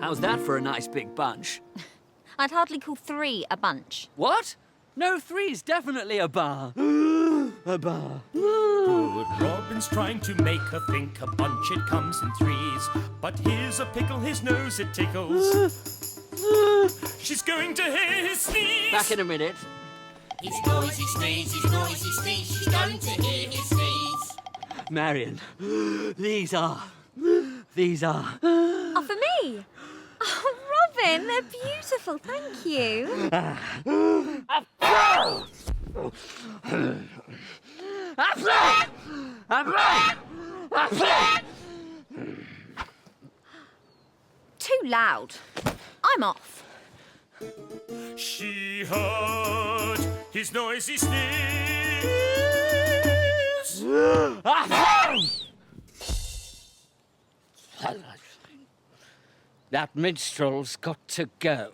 How's that for a nice big bunch? I'd hardly call 3 a bunch. What? No, 3's definitely a bar. A bar. Good Robin's trying to make her think a bunch it comes in 3s. But here's a pickle, his nose it tickles. She's going to hear his sneeze. Back in a minute. His noisy sneeze, his noisy sneeze, she's going to hear his sneeze. Marion, these are... Oh, for me? Oh, Robin, they're beautiful, thank you. 'Too loud. I'm off. She heard his noisy sneeze. That minstrel's got to go.